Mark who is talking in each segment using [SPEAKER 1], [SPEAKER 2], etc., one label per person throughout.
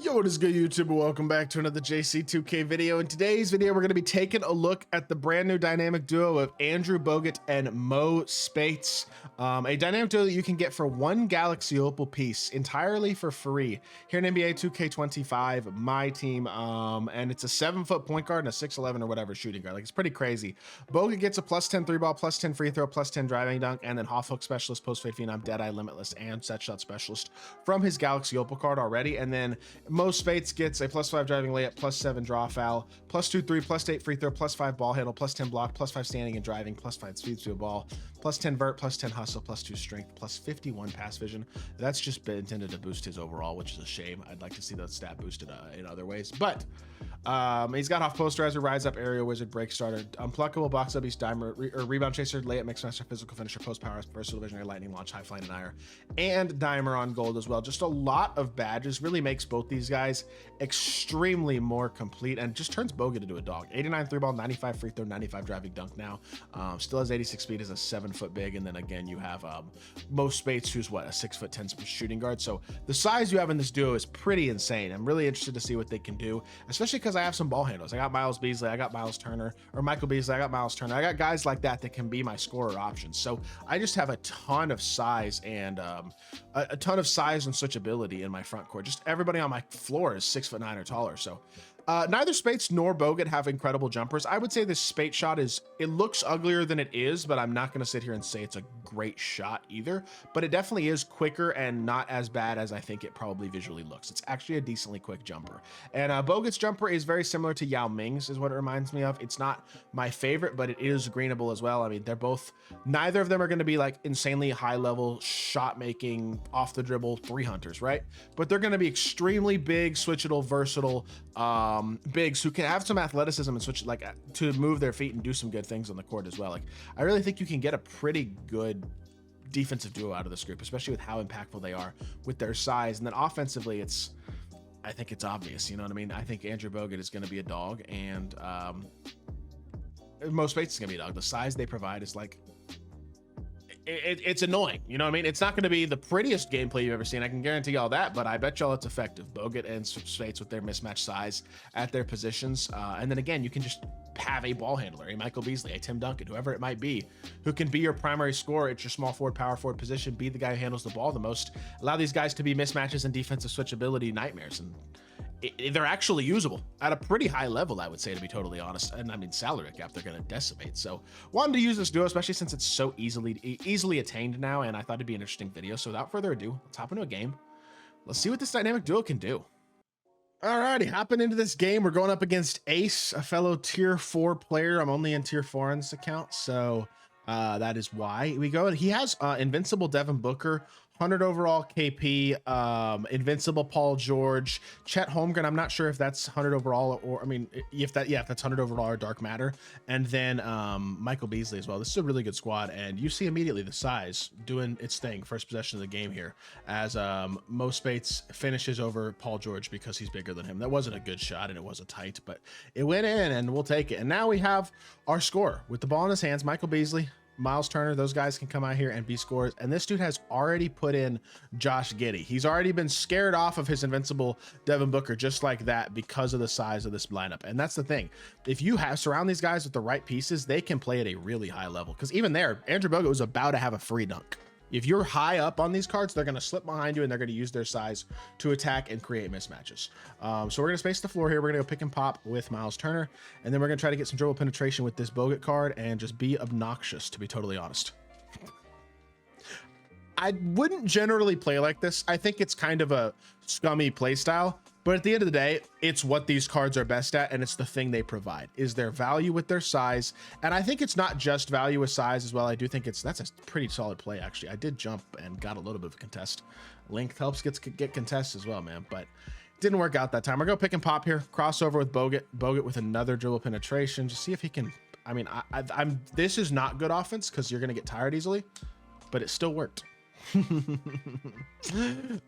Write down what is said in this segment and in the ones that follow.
[SPEAKER 1] Yo, what is good, YouTube? Welcome back to another JC2K video. In today's video, we're going to be taking a look at the brand new dynamic duo of Andrew Bogut and SPEIGHTS. A dynamic duo that you can get for one Galaxy Opal piece entirely for free here in NBA 2K25 MyTEAM. And it's a 7-foot point guard and a 6'11" or whatever shooting guard. Like, it's pretty crazy. Bogut gets a +10 3-ball, +10 free throw, +10 driving dunk, and then half hook specialist, post fade phenom, deadeye limitless, and set shot specialist from his Galaxy Opal card already. And then SPEIGHTS gets a +5 driving layup, +7 draw foul, +2 3, +8 free throw, +5 ball handle, +10 block, +5 standing and driving, +5 speed to a ball, +10 vert, +10 hustle, +2 strength, +51 pass vision. That's just been intended to boost his overall, which is a shame. I'd like to see that stat boosted in other ways, but he's got off posterizer, rise up, aerial wizard, break starter, unpluckable, box up, beast, dimer, rebound chaser, layup, mix master, physical finisher, post power, versatile visionary, lightning launch, high flying denier, and dimer on gold as well. Just a lot of badges. Really makes both these guys extremely more complete and just turns Bogut into a dog. 89 3-ball, 95 free throw, 95 driving dunk now. Still has 86 speed, is a 7-foot big, and then again you have SPEIGHTS, who's what, a 6'10" shooting guard. So the size you have in this duo is pretty insane. I'm really interested to see what they can do, especially because I have some ball handles. I got Miles Beasley, I got Miles Turner, or Michael Beasley, I got Miles Turner. I got guys like that that can be my scorer options. So I just have a ton of size and a ton of size and switchability in my front court. Just everybody on my floor is 6'9" or taller. So neither SPEIGHTS nor Bogut have incredible jumpers. I would say this SPEIGHTS shot it looks uglier than it is, but I'm not going to sit here and say it's a great shot either. But it definitely is quicker and not as bad as I think it probably visually looks. It's actually a decently quick jumper. And Bogut's jumper is very similar to Yao Ming's, is what it reminds me of. It's not my favorite, but it is greenable as well. I mean, neither of them are going to be like insanely high level shot making, off the dribble 3 hunters, right? But they're going to be extremely big, switchable, versatile, bigs who can have some athleticism and switch, like, to move their feet and do some good things on the court as well. Like, I really think you can get a pretty good defensive duo out of this group, especially with how impactful they are with their size. And then offensively, I think it's obvious, you know what I mean? I think Andrew Bogut is going to be a dog, and SPEIGHTS is going to be a dog. The size they provide is like, it's annoying, you know what I mean? It's not going to be the prettiest gameplay you've ever seen, I can guarantee y'all that, but I bet y'all it's effective. Bogut and SPEIGHTS with their mismatched size at their positions, and then again, you can just have a ball handler, a Michael Beasley, a Tim Duncan, whoever it might be, who can be your primary scorer at your small forward, power forward position, be the guy who handles the ball the most, allow these guys to be mismatches and defensive switchability nightmares, and they're actually usable at a pretty high level, I would say, to be totally honest. And I mean, salary cap, they're going to decimate. So wanted to use this duo, especially since it's so easily attained now, and I thought it'd be an interesting video. So without further ado, let's hop into a game. Let's see what this dynamic duo can do. Alrighty, hopping into this game, we're going up against Ace, a fellow tier 4 player. I'm only in tier 4 on this account, so that is why we go. He has invincible Devin Booker, 100 overall KP, invincible Paul George, Chet Holmgren. I'm not sure if that's 100 overall, or I mean, if that's 100 overall or dark matter, and then Michael Beasley as well. This is a really good squad, and you see immediately the size doing its thing first possession of the game here, as SPEIGHTS finishes over Paul George because he's bigger than him. That wasn't a good shot, and it was a tight, but it went in, and we'll take it. And now we have our scorer with the ball in his hands, Michael Beasley, Miles Turner. Those guys can come out here and be scorers, and this dude has already put in Josh Giddey. He's already been scared off of his invincible Devin Booker just like that because of the size of this lineup. And that's the thing, if you surround these guys with the right pieces, they can play at a really high level, because even there, Andrew Bogut was about to have a free dunk. If you're high up on these cards, they're going to slip behind you, and they're going to use their size to attack and create mismatches. So we're going to space the floor here. We're going to go pick and pop with Miles Turner, and then we're going to try to get some dribble penetration with this Bogut card and just be obnoxious, to be totally honest. I wouldn't generally play like this. I think it's kind of a scummy play style, but at the end of the day, it's what these cards are best at, and it's the thing they provide, is their value with their size. And I think it's not just value with size as well. I do think that's a pretty solid play, actually. I did jump and got a little bit of a contest. Length helps get contests as well, man, but didn't work out that time. We're going to pick and pop here. Crossover with Bogut with another dribble penetration. Just see if he can, I mean, this is not good offense because you're going to get tired easily, but it still worked.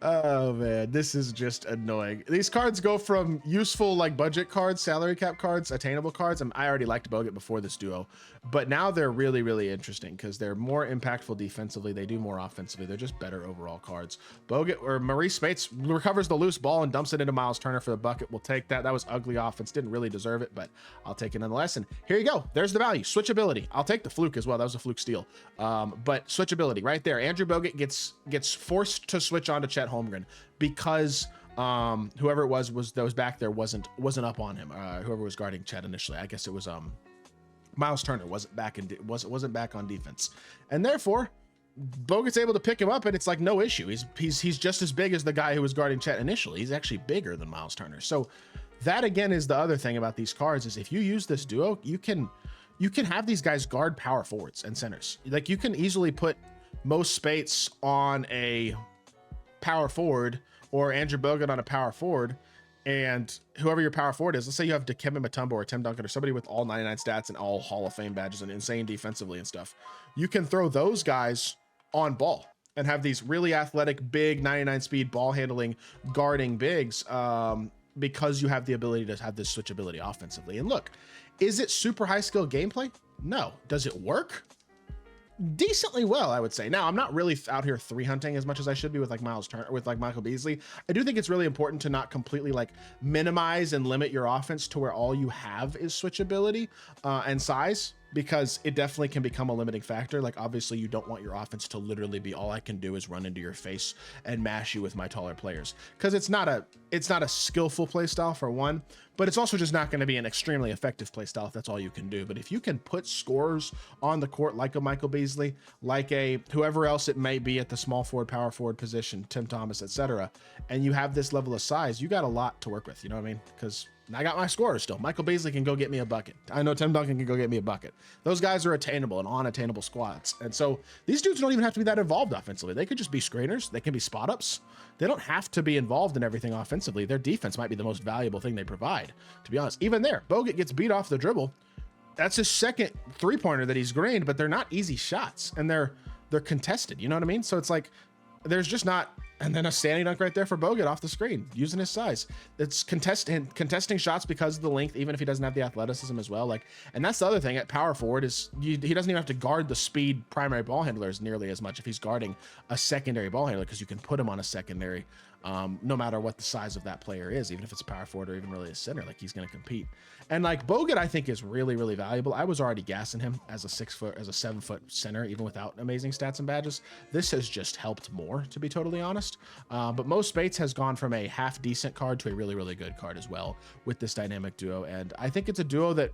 [SPEAKER 1] Oh man, this is just annoying. These cards go from useful like budget cards, salary cap cards, attainable cards. I already liked Bogut before this duo, but now they're really, really interesting because they're more impactful defensively. They do more offensively. They're just better overall cards. Bogut or Maurice Spates recovers the loose ball and dumps it into Miles Turner for the bucket. We'll take that. That was ugly offense. Didn't really deserve it, but I'll take it nonetheless. And here you go. There's the value. Switchability. I'll take the fluke as well. That was a fluke steal. But switchability right there. Andrew Bogut gets forced to switch on to Chet Holmgren because whoever it was that was back there wasn't up on him. Whoever was guarding Chet initially, I guess it was Miles Turner wasn't back on defense, and therefore Bogut's able to pick him up, and it's like no issue. He's just as big as the guy who was guarding Chet initially. He's actually bigger than Miles Turner. So that again is the other thing about these cards is if you use this duo, you can have these guys guard power forwards and centers. Like you can easily put Mo Spates on a power forward or Andrew Bogut on a power forward, and whoever your power forward is, let's say you have Dikembe Mutombo or Tim Duncan or somebody with all 99 stats and all Hall of Fame badges and insane defensively and stuff. You can throw those guys on ball and have these really athletic, big 99 speed ball handling guarding bigs because you have the ability to have this switchability offensively. And look, is it super high skill gameplay? No. Does it work? Decently well, I would say. Now, I'm not really out here 3 hunting as much as I should be with like Miles Turner, with like Michael Beasley. I do think it's really important to not completely like minimize and limit your offense to where all you have is switchability and size, because it definitely can become a limiting factor. Like obviously you don't want your offense to literally be all I can do is run into your face and mash you with my taller players, because it's not a skillful play style for one, but it's also just not going to be an extremely effective play style if that's all you can do. But if you can put scorers on the court like a Michael Beasley, like a whoever else it may be at the small forward, power forward position, Tim Thomas, etc., and you have this level of size, you got a lot to work with. You know what I mean? Because I got my scorers still. Michael Beasley can go get me a bucket. I know Tim Duncan can go get me a bucket. Those guys are attainable and unattainable squads. And so these dudes don't even have to be that involved offensively. They could just be screeners. They can be spot ups. They don't have to be involved in everything offensively. Their defense might be the most valuable thing they provide, to be honest. Even there, Bogut gets beat off the dribble. That's his second 3-pointer that he's greened, but they're not easy shots and they're contested. You know what I mean? So it's like, there's just not, and then a standing dunk right there for Bogut off the screen using his size. It's contesting shots because of the length, even if he doesn't have the athleticism as well. Like, and that's the other thing at power forward is he doesn't even have to guard the speed primary ball handlers nearly as much if he's guarding a secondary ball handler, because you can put him on a secondary no matter what the size of that player is, even if it's a power forward or even really a center, like he's going to compete. And like Bogut, I think is really, really valuable. I was already gassing him as a 7-foot center, even without amazing stats and badges. This has just helped more, to be totally honest. But Mo Spates has gone from a half decent card to a really, really good card as well with this dynamic duo. And I think it's a duo that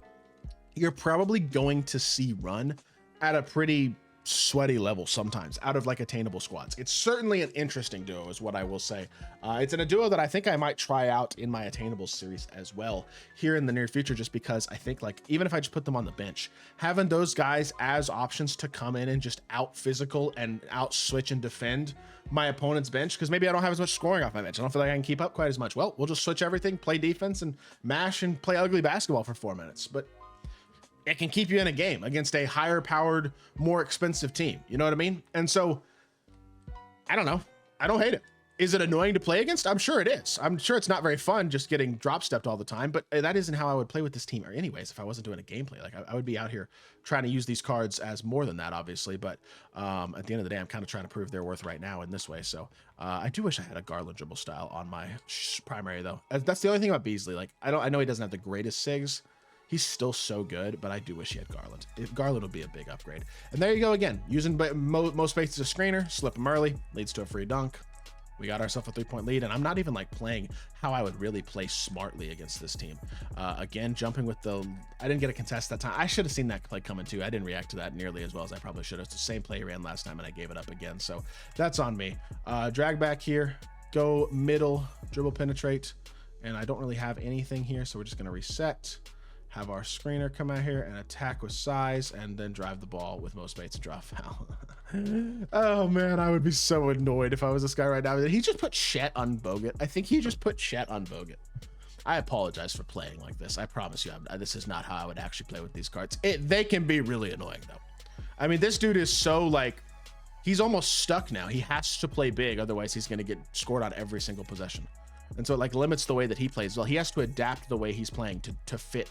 [SPEAKER 1] you're probably going to see run at a pretty sweaty level sometimes out of like attainable squads. It's certainly an interesting duo is what I will say. It's in a duo that I think I might try out in my attainable series as well here in the near future, just because I think like even if I just put them on the bench, having those guys as options to come in and just out physical and out switch and defend my opponent's bench, because maybe I don't have as much scoring off my bench. I don't feel like I can keep up quite as much. Well, we'll just switch everything, play defense and mash and play ugly basketball for 4 minutes. But it can keep you in a game against a higher powered, more expensive team. You know what I mean? And so I don't know. I don't hate it. Is it annoying to play against? I'm sure it is. I'm sure it's not very fun just getting drop stepped all the time, but that isn't how I would play with this team or anyways, if I wasn't doing a gameplay. Like I would be out here trying to use these cards as more than that, obviously. But at the end of the day, I'm kind of trying to prove their worth right now in this way. So I do wish I had a Garland dribble style on my primary though. That's the only thing about Beasley. Like I know he doesn't have the greatest SIGs. He's still so good, but I do wish he had Garland. Garland would be a big upgrade. And there you go again. Using Mo Spates as a screener, slip him early, leads to a free dunk. We got ourselves a 3-point lead, and I'm not even like playing how I would really play smartly against this team. Again, jumping with I didn't get a contest that time. I should have seen that play coming too. I didn't react to that nearly as well as I probably should have. It's the same play he ran last time, and I gave it up again. So that's on me. Drag back here, go middle, dribble penetrate, and I don't really have anything here, so we're just gonna reset. Have our screener come out here and attack with size, and then drive the ball with Mo Spates and draw a foul. Oh man, I would be so annoyed if I was this guy right now. He just put Chet on Bogut. I think he just put Chet on Bogut. I apologize for playing like this. I promise you, this is not how I would actually play with these cards. They can be really annoying though. I mean, this dude is so like, he's almost stuck now. He has to play big, otherwise he's going to get scored on every single possession. And so it like limits the way that he plays. Well, he has to adapt the way he's playing to fit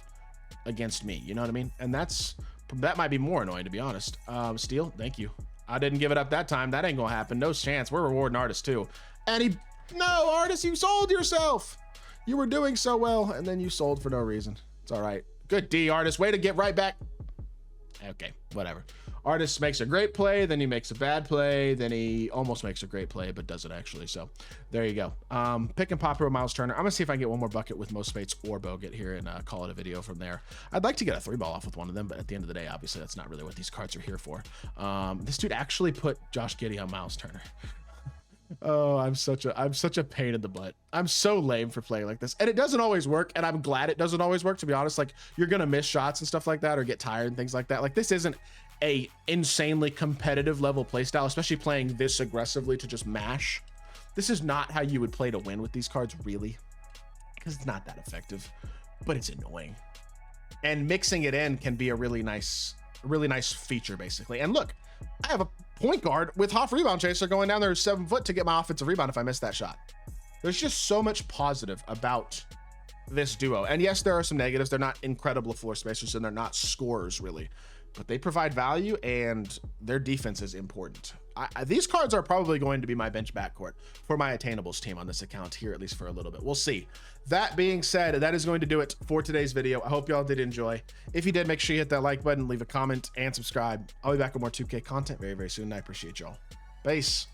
[SPEAKER 1] against me. You know what I mean? And that might be more annoying, to be honest. Steal, thank you. I didn't give it up that time. That ain't gonna happen. No chance. We're rewarding Artist too. And no, Artist, you sold yourself. You were doing so well, and then you sold for no reason. It's all right. Good D, Artist. Way to get right back. Okay, whatever. Artist makes a great play, then he makes a bad play, then he almost makes a great play, but doesn't actually. So there you go. Pick and pop Miles Turner. I'm gonna see if I can get one more bucket with Mo Spates or Bogut here and call it a video from there. I'd like to get a 3-ball off with one of them, but at the end of the day, obviously that's not really what these cards are here for. This dude actually put Josh Giddey on Miles Turner. Oh, I'm such a pain in the butt. I'm so lame for playing like this, and it doesn't always work, and I'm glad it doesn't always work, to be honest. Like, you're gonna miss shots and stuff like that, or get tired and things like that. Like, this isn't a insanely competitive level playstyle, especially playing this aggressively to just mash. This is not how you would play to win with these cards, really, because it's not that effective, but it's annoying. And mixing it in can be a really nice feature, basically. And look, I have a point guard with Hoff Rebound Chaser going down there 7 foot to get my offensive rebound if I miss that shot. There's just so much positive about this duo. And yes, there are some negatives. They're not incredible floor spacers, and they're not scorers, really. But they provide value, and their defense is important. These cards are probably going to be my bench backcourt for my attainables team on this account here, at least for a little bit. We'll see. That being said, that is going to do it for today's video. I hope y'all did enjoy. If you did, make sure you hit that like button, leave a comment, and subscribe. I'll be back with more 2K content very, very soon. I appreciate y'all. Peace.